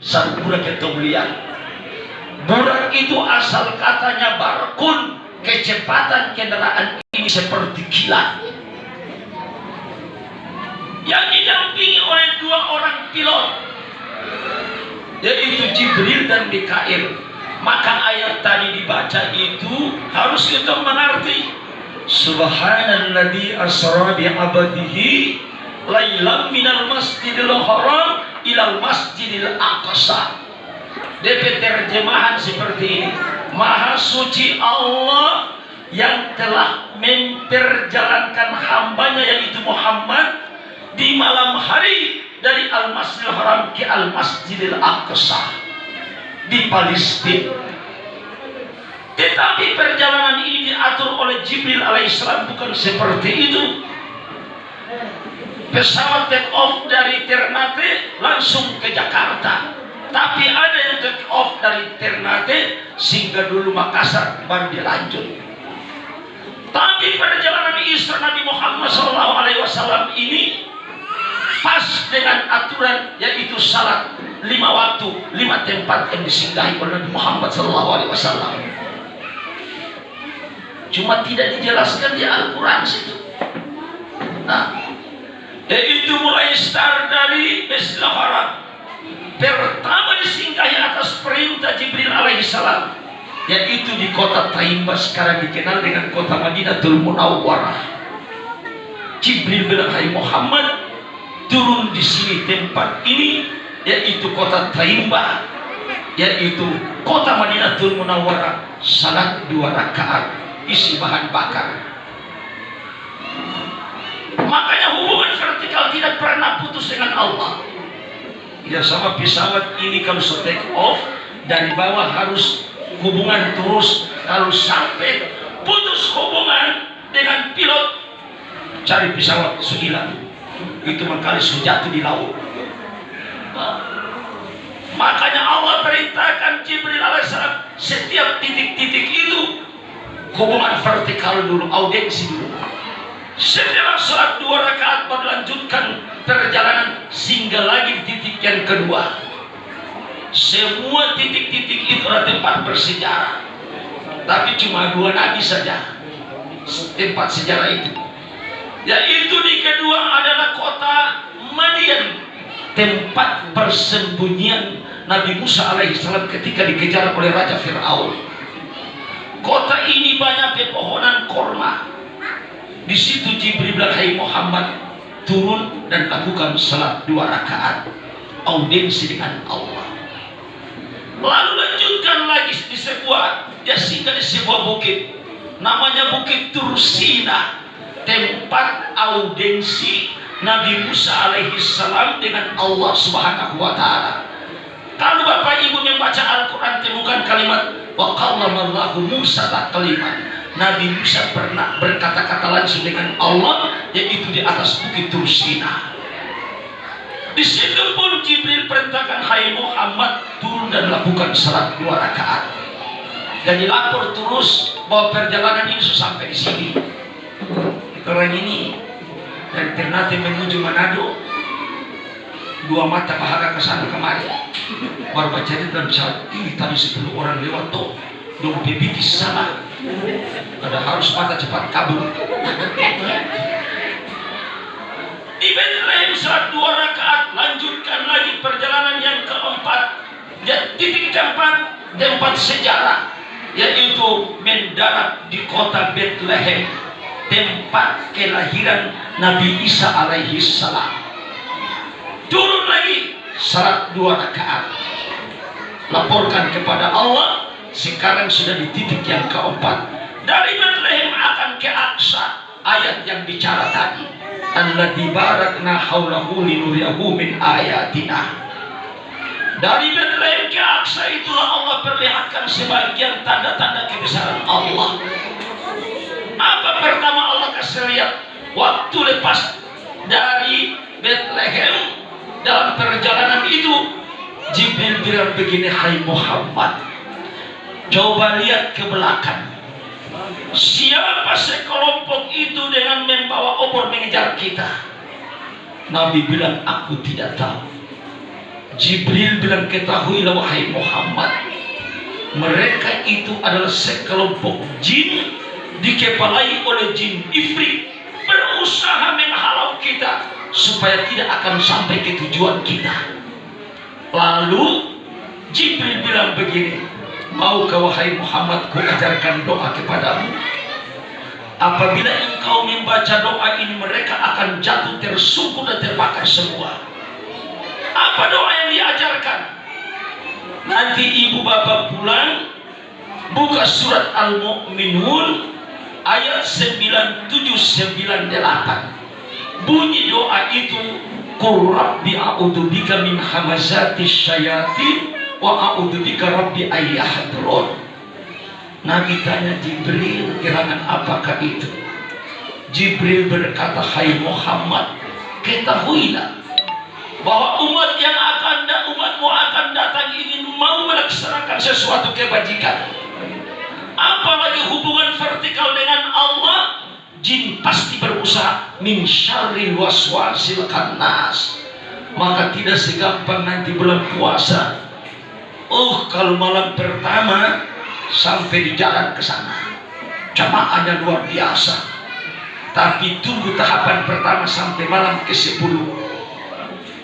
sang burak yang kemuliaan. Burak itu asal katanya barkun, kecepatan kendaraan ini seperti kilat. Yang didampingi oleh dua orang pilot, yaitu Jibril dan Mikail. Maka ayat tadi dibaca itu harus kita mengerti. Subhanalladzi asra bi 'abdihi lailan minal masjidil haram ilal masjidil aqsa. DP terjemahan seperti ini. Maha suci Allah yang telah memperjalankan hambanya yaitu Muhammad di malam hari dari Al-Masjidil Haram ke Al-Masjidil Aqsa di Palestina. Tetapi perjalanan ini diatur oleh Jibril alaihissalam, bukan seperti itu. Pesawat take off dari Ternate langsung ke Jakarta. Tapi ada yang take off dari Ternate singgah dulu Makassar baru dia lanjut. Tapi perjalanan Isra Nabi Muhammad SAW ini pas dengan aturan, yaitu salat 5 waktu, 5 tempat yang disinggahi oleh Nabi Muhammad SAW. Cuma tidak dijelaskan di Al-Quran situ. Nah, yaitu mulai start dari Masjidil Haram. Pertama disinggahi atas perintah Jibril alaihissalam, yaitu di kota Taibah, sekarang dikenal dengan kota Madinatul Munawwarah. Jibril bilang, hai Muhammad, turun di sini tempat ini, yaitu kota Taibah, yaitu kota Madinatul Munawwarah. Salat 2 rakaat, isi bahan bakar. Makanya hubungan vertikal tidak pernah putus dengan Allah. Ya, sama pesawat ini kalau take off dari bawah harus hubungan terus. Kalau sampai putus hubungan dengan pilot, cari pesawat hilang. Itu makanya jatuh di laut. Makanya Allah perintahkan Jibril alaihissalam setiap titik-titik itu hubungan vertikal dulu, audiensi dulu. Setelah sholat 2 rakaat melanjutkan perjalanan singgah lagi di titik yang kedua. Semua titik-titik itu adalah tempat bersejarah, tapi cuma 2 nabi saja tempat sejarah itu. Yaitu di kedua adalah kota Madian, tempat persembunyian Nabi Musa alaihissalam ketika dikejar oleh Raja Fir'aun. Kota ini banyak pepohonan korma. Di situ Jibril bilang, hai Muhammad, turun dan lakukan salat 2 rakaat, audiensi dengan Allah. Lalu lanjutkan lagi di dia singgah di sebuah bukit, namanya Bukit Tursina, tempat audiensi Nabi Musa alaihissalam dengan Allah subhanahu wa ta'ala. Kalau Bapak Ibu membaca Al-Quran temukan kalimat wa qallamallahu Musa takliman. Nabi Musa pernah berkata-kata langsung dengan Allah, yaitu di atas Bukit Tursina. Di situ pun Jibril perintahkan, hai Muhammad, turun dan lakukan salat 2 rakaat. Dan dilapor terus bahwa perjalanan ini sudah sampai di sini. Orang ini dari Ternate menuju Manado, 2 mata bahagia ke sana kemari. Baru baca itu dan bisa, tadi 10 orang lewat tuh, dong bibit di sana. Ada harus mata cepat kabur. Di Bethlehem salat 2 rakaat, lanjutkan lagi perjalanan yang keempat. Dan titik tempat sejarah, yaitu mendarat di kota Bethlehem, tempat kelahiran Nabi Isa alaihissalam. Turun lagi salat 2 rakaat, laporkan kepada Allah. Sekarang sudah di titik yang keempat. Dari Bethlehem akan ke Aqsa, ayat yang bicara tadi, alladzi barakna haulahu linuriyahu min ayatina. Dari Bethlehem ke Aqsa itulah Allah perlihatkan sebagian tanda-tanda kebesaran Allah. Apa pertama Allah kasih lihat? Waktu lepas dari Bethlehem, dalam perjalanan itu Jibril bilang begini, hai Muhammad, coba lihat ke belakang. Siapa sekelompok itu dengan membawa obor mengejar kita? Nabi bilang, aku tidak tahu. Jibril bilang, ketahuilah wahai Muhammad, mereka itu adalah sekelompok jin dikepalai oleh jin ifrit, berusaha menghalau kita supaya tidak akan sampai ke tujuan kita. Lalu Jibril bilang begini, maukah wahai Muhammad ku ajarkan doa kepadamu? Apabila engkau membaca doa ini, mereka akan jatuh tersungkur dan terbakar semua. Apa doa yang diajarkan? Nanti ibu bapak pulang, buka surat Al-Mu'minun ayat 97-98. Bunyi doa itu, Qul Rabbi a'udzubika min hamazatis syayatin wa a'udzubika Rabbi ayyahdurun. Nabi tanya Jibril, gerangan apakah itu? Jibril berkata, hai Muhammad, ketahuilah bahwa umatmu akan datang ingin mau melaksanakan sesuatu kebajikan, apalagi hubungan vertikal dengan Allah, jin pasti berusaha min syarril waswasil khannas. Maka tidak segampang nanti bulan puasa. Kalau malam pertama sampai di jalan ke sana, jamaahnya luar biasa. Tapi tunggu tahapan pertama sampai malam ke-10.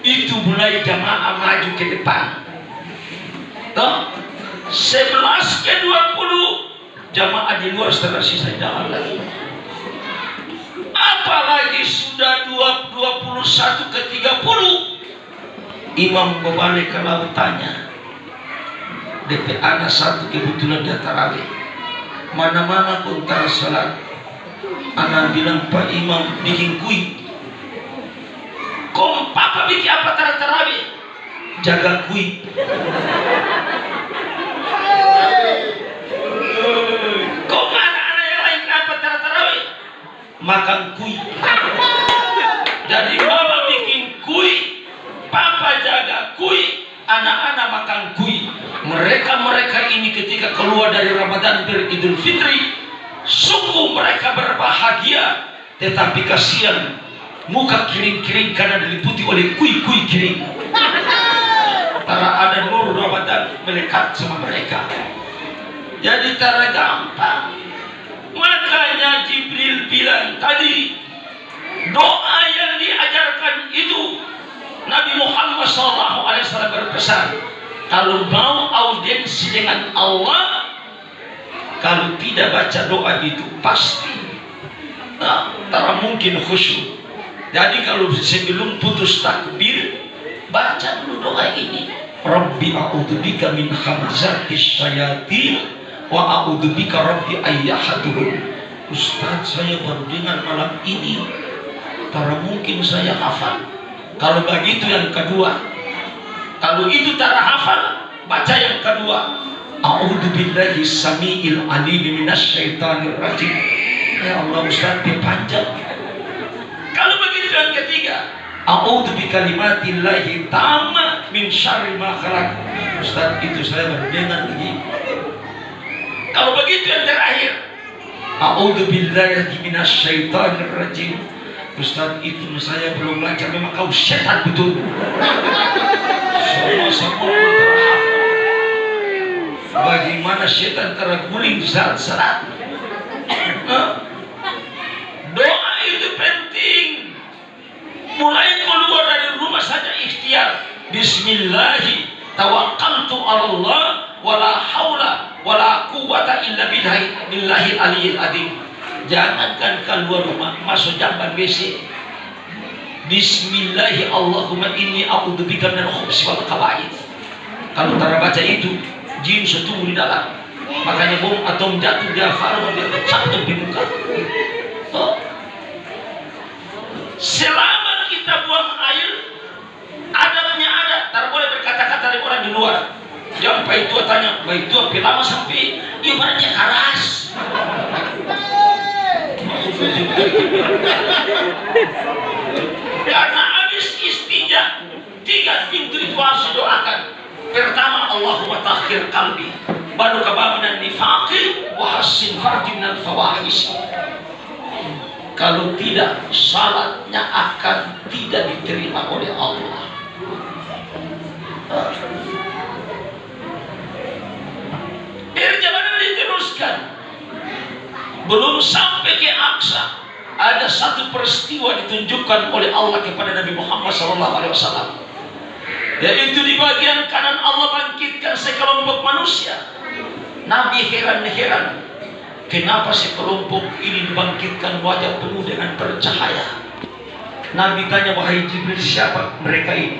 Itu mulai jamaah maju ke depan. 11 ke 20 jamaah di luar setelah sisa jalan lagi. Apalagi sudah 21 ke 30, imam kembali ke lautannya. DP anak satu kebetulan dia tarawih. Mana-mana pun tak salat, anak bilang, Pak Imam bikin kuih. Kok papa bikin apa tarawih? Jaga kuih. Kok anak-anak yang lain kenapa tarawih? Makan kuih. Jadi mama bikin kuih, papa jaga kuih, anak-anak makan kuih. Mereka ini ketika keluar dari Ramadan Idul Fitri, sungguh mereka berbahagia, tetapi kasihan muka kering-kering karena diliputi oleh kuih-kuih kering. Tara ada nur Ramadan melekat sama mereka. Jadi tara gampang. Makanya Jibril bilang tadi, doa yang diajarkan itu, Nabi Muhammad SAW berpesan, kalau mau audiensi dengan Allah, kalau tidak baca doa itu pasti tak mungkin khusyuk. Jadi kalau sebelum putus takbir, baca dulu doa ini, Rabbi a'udzubika min hamazatis syayatin wa a'udzubika Rabbi ayyahdurun. Ustaz, saya baru dengar malam ini, tak mungkin saya hafal. Kalau begitu yang kedua, kalau itu tak hafal, baca yang kedua, a'udzubillahi samiil alim minasyaitonir rajim. Ya Allah Ustaz, dipanjang. Kalau begitu yang ketiga, a'udzu bikalimatillahi tamma min syarri ma khalaq. Ustaz, itu saya baru dengar lagi. Kalau begitu yang terakhir, a'udzu billahi minasyaitonir rajim. Ustaz, itu saya belum lancar, memang kau setan betul. Semua terhafal. Bagaimana setan terguling saat-saat. Doa itu penting. Mulai keluar dari rumah saja ikhtiar. Bismillahi tawakkaltu ala Allah wala haula wala quwwata illa billahi aliyil azim. Jangankan keluar rumah, masuk jamban WC, Bismillahi Allahumma inni a'udzubika minal khubsi wal khaba'ith. Kalau tak baca itu, jin setunggu di dalam. Makanya bom atom jatuh dia farma, dia pecah di muka. Selama kita buang air, adabnya ada, tak boleh berkata-kata dari orang di luar. Jangan Pak Itua tanya, Pak Itua lama sampai ibaratnya keras. Karena habis istijah, 3 pintu itu harus didoakan. Pertama, Allahumma takhir qalbi, baru kebangunan nifaqi wa hassin farji minal fawahish. Kalau tidak, salatnya akan tidak diterima oleh Allah. Perjalanan diteruskan. Belum sampai ke Aqsa, ada satu peristiwa ditunjukkan oleh Allah kepada Nabi Muhammad SAW, yaitu di bagian kanan Allah bangkitkan sekelompok manusia. Nabi heran-heran, kenapa sekelompok ini dibangkitkan wajah penuh dengan bercahaya. Nabi tanya, wahai Jibril, siapa mereka ini?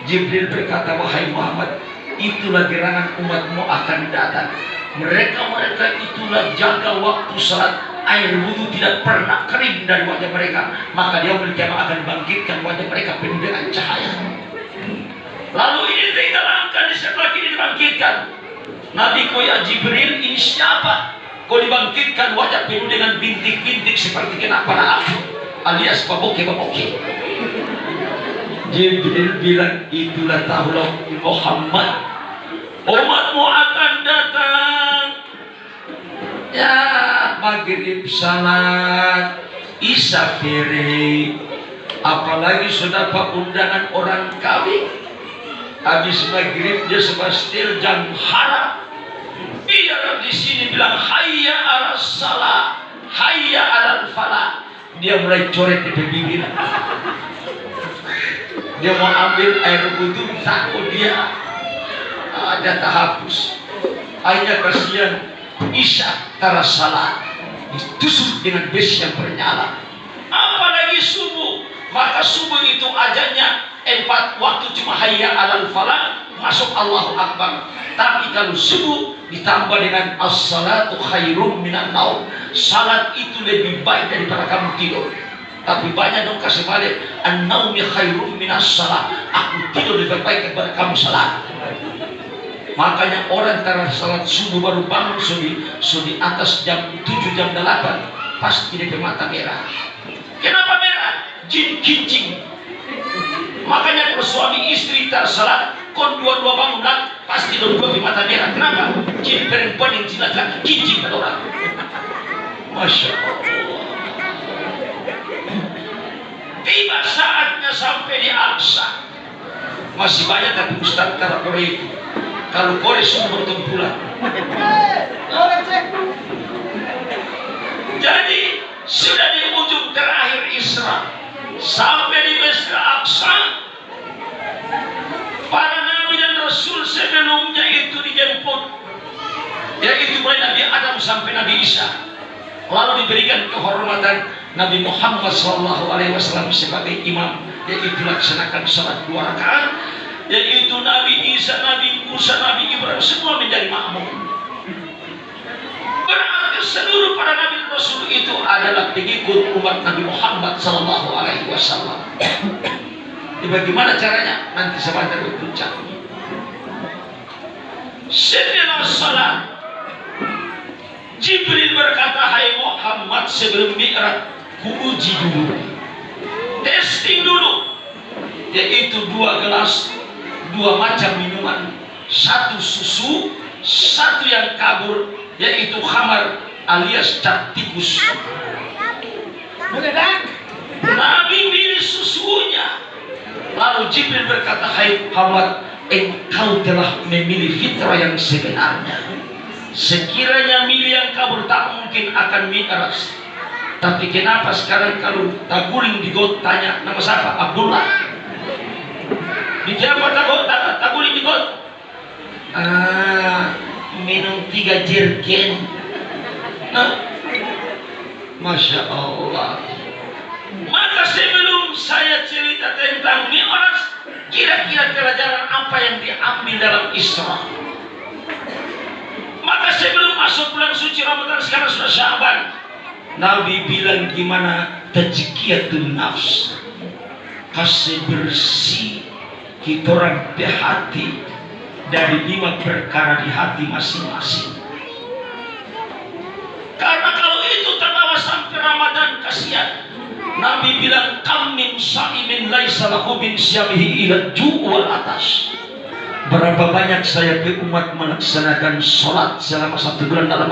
Jibril berkata, wahai Muhammad, itulah gerangan umatmu akan datang. Mereka itulah jaga waktu salat, air wudhu tidak pernah kering dari wajah mereka. Maka dia kiamat akan bangkitkan wajah mereka penuh dengan cahaya. Lalu ini kita langkah di sebelah kiri dibangkitkan. Nabi, kau ya Jibril, ini siapa? Kau dibangkitkan wajah penuh dengan bintik-bintik seperti kena panah api, alias baboke-baboke. Jibril bilang, itulah tahulah Muhammad, umatmu akan datang. Ya, maghrib salat, isya fere, apalagi sudah pak undangan orang kawin. Habis maghrib dia sebastil jam haram. Dia di sini bilang hayya ala salat, hayya ala falah. Dia mulai coret di bibir. Dia mau ambil air wudhu, takut dia ada tahapus. Akhirnya kasihan, isya tara salat ditusuk dengan besi yang bernyala. Apalagi subuh, maka subuh itu ajannya 4 waktu cuma hayya alal falah, masuk Allahu Akbar. Tapi kalau subuh ditambah dengan as-salatu khairum minan naum, salat itu lebih baik daripada kamu tidur. Tapi banyak dong kasih balik, an-naumi khairum minas salat, aku tidur lebih baik daripada kamu salat. Makanya orang antara salat subuh baru bangun di atas jam 7 jam 8 pasti dia mata merah. Kenapa merah? Jin kincing. Makanya kalau suami istri tersalat, kon dua-dua bangun pasti dua-dua di mata merah. Kenapa? Jin perempuan yang jilat kincing pada orang. Masya Allah. Tiba saatnya sampai di Aqsa. Masih banyak tapi Ustaz Tara Kore itu. Kalau Kore sudah bertemu pulang. Jadi sudah di ujung terakhir Isra, sampai di Masjid Aqsa. Para nabi dan rasul sebelumnya itu dijemput, yaitu mulai Nabi Adam sampai Nabi Isa. Lalu diberikan kehormatan Nabi Muhammad SAW sebagai imam, yaitu laksanakan salat 2 rakaat, yaitu Nabi Isa, Nabi Musa, Nabi Ibrahim semua menjadi makmum. Berarti seluruh para nabi dan rasul itu adalah pengikut umat Nabi Muhammad SAW. Bagaimana caranya? Nanti sebentar berbincang. Setelah salat, Jibril berkata, hai Muhammad, sebelum Mi'raj, kuuji dulu, testing dulu, yaitu 2 gelas, 2 macam minuman, 1 susu, 1 yang kabur, yaitu khamar alias cap tikus. Nabi milih susunya. Lalu Jibril berkata, hai Muhammad, engkau telah memilih fitrah yang sebenarnya. Sekiranya milih yang kabur tak mungkin akan Mi'raj. Tapi kenapa sekarang kalau taguling di got tanya nama siapa? Abdullah. Dijawab taguling di got. Minum 3 jergen. Masya Allah. Maka sebelum saya cerita tentang Mi'raj, kira-kira pelajaran apa yang diambil dalam Isra? Maka sebelum masuk bulan suci Ramadan, sekarang sudah Sya'ban, Nabi bilang gimana tazkiyatun nafs, kasih bersih kita orang di hati dari 5 perkara di hati masing-masing. Karena kalau itu terbawa sampai Ramadan, kasihan. Nabi bilang, kam min sa'imin laisa lahu min siyamihi ila ju' wal atas. Berapa banyak saya umat melaksanakan sholat selama 1 bulan dalam